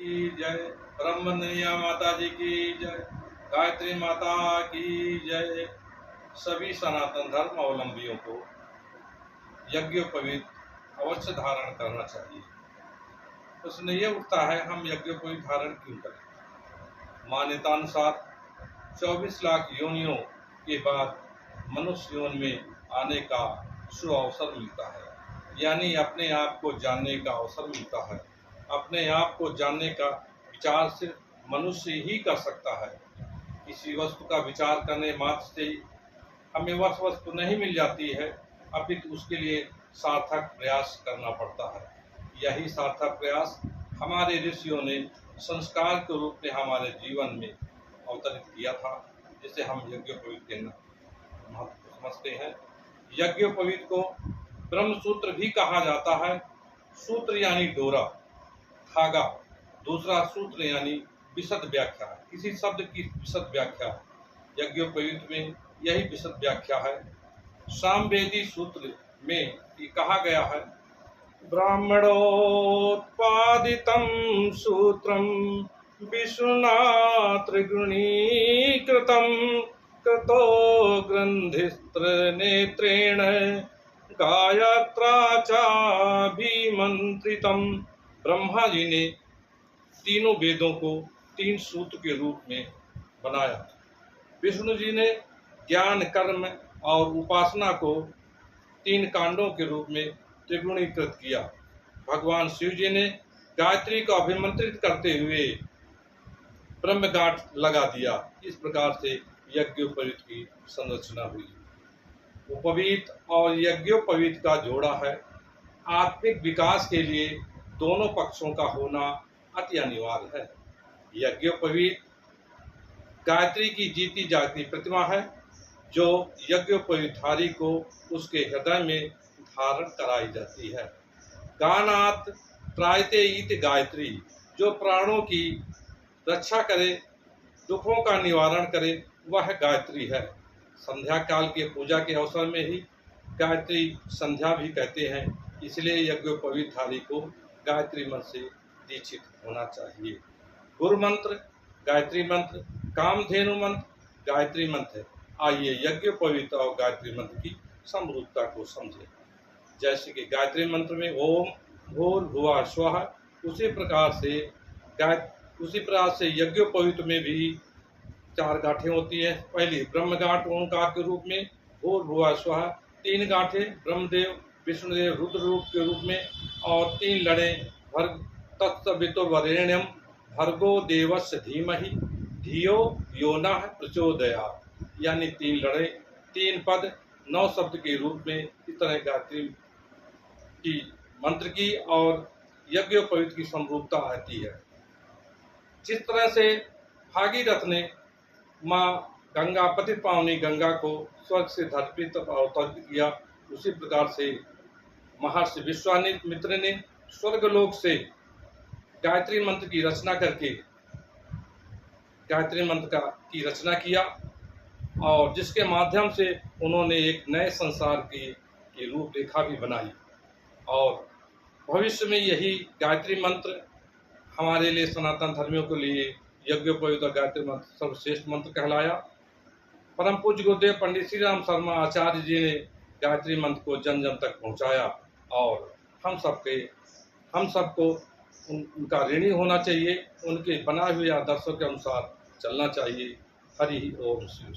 की जय। ब्रह्मनिया माता जी की जय। गायत्री माता की जय। सभी सनातन धर्म अवलंबियों को यज्ञोपवीत अवश्य धारण करना चाहिए। प्रश्न ये उठता है, हम यज्ञोपवीत धारण क्यों करें? मान्यतानुसार 24 लाख योनियों के बाद मनुष्य योनि में आने का शुभ अवसर मिलता है, यानी अपने आप को जानने का अवसर मिलता है। अपने आप को जानने का विचार सिर्फ मनुष्य ही कर सकता है। किसी वस्तु का विचार करने मात्र से हमें वह वस्तु नहीं मिल जाती है, अपितु उसके लिए सार्थक प्रयास करना पड़ता है। यही सार्थक प्रयास हमारे ऋषियों ने संस्कार के रूप में हमारे जीवन में अवतरित किया था, जिसे हम यज्ञोपवीत के महत्व को समझते हैं। यज्ञोपवीत को ब्रह्म सूत्र भी कहा जाता है। सूत्र यानी डोरा, धागा। दूसरा सूत्र यानी विशद व्याख्या, किसी शब्द की विशद व्याख्या। यज्ञोपवीत में यही विशद व्याख्या है। सामवेदी सूत्र में ये कहा गया है, ब्राह्मणोत्पादितं सूत्रं विष्णुना त्रिगुणीकृतं कृतो ग्रन्थिस्त्रनेत्रेण गायत्रा चाभिमंत्रितम्। ब्रह्मा जी ने तीनों वेदों को 3 सूत्र के रूप में बनाया। विष्णु जी ने ज्ञान, कर्म और उपासना को 3 कांडों के रूप में त्रिगुणीकृत किया। भगवान शिव जी ने गायत्री को अभिमंत्रित करते हुए ब्रह्मगांठ लगा दिया। इस प्रकार से यज्ञोपवीत की संरचना हुई। उपवीत और यज्ञोपवीत का जोड़ा है। आत्मिक विकास के लिए दोनों पक्षों का होना अति अनिवार्य है। यज्ञोपवीत गायत्री की जीती जागती प्रतिमा है, जो यज्ञोपवीतधारी को उसके हृदय में धारण कराई जाती है। गानात त्रायते इति गायत्री, जो प्राणों की रक्षा करे, दुखों का निवारण करे, वह गायत्री है। संध्या काल के पूजा के अवसर में ही गायत्री संध्या भी कहते हैं, इसलिए यज्ञोपवीतधारी को गायत्री मंत्र से दीक्षित होना चाहिए। गुरु मंत्र गायत्री मंत्र, कामधेनु मंत्र गायत्री मंत्र है। आइए यज्ञोपवीत और गायत्री मंत्र की समरूपता को समझें। जैसे कि गायत्री मंत्र में ओम भूर्भुवः स्वः, उसी प्रकार से यज्ञोपवीत में भी 4 गांठें होती है। पहली ब्रह्मगांठ ओंकार के रूप में, भूर्भुवः स्वः 3 गांठें ब्रह्मदेव विष्णुदेव रुद्र रूप के रूप में, और 3 लड़ें भर्ग तत्सवितुर्वरेण्यम भर्गो देवस्य धीमहि धियो यो नः प्रचोदयात्, यानी 3 लड़े, 3 पद 9 शब्द के रूप में इस तरह गायत्री की मंत्र की और यज्ञोपवीत की समरूपता आती है। जिस तरह से भागीरथ ने माँ गंगा, पतित पावनी गंगा को स्वर्ग से धरती तक अवतरित किया, उसी प्रकार से महर्षि विश्वामित्र ने स्वर्गलोक से गायत्री मंत्र की रचना करके गायत्री मंत्र की रचना किया, और जिसके माध्यम से उन्होंने एक नए संसार की रूपरेखा भी बनाई। और भविष्य में यही गायत्री मंत्र हमारे लिए, सनातन धर्मियों के लिए यज्ञोपवीत और गायत्री मंत्र सर्वश्रेष्ठ मंत्र कहलाया। परम पूज्य गुरुदेव पंडित श्री राम शर्मा आचार्य जी ने गायत्री मंत्र को जन जन तक पहुंचाया, और हम सबको उनका ऋणी होना चाहिए, उनके बनाए हुए आदर्शों के अनुसार चलना चाहिए। हरि ओम शिव।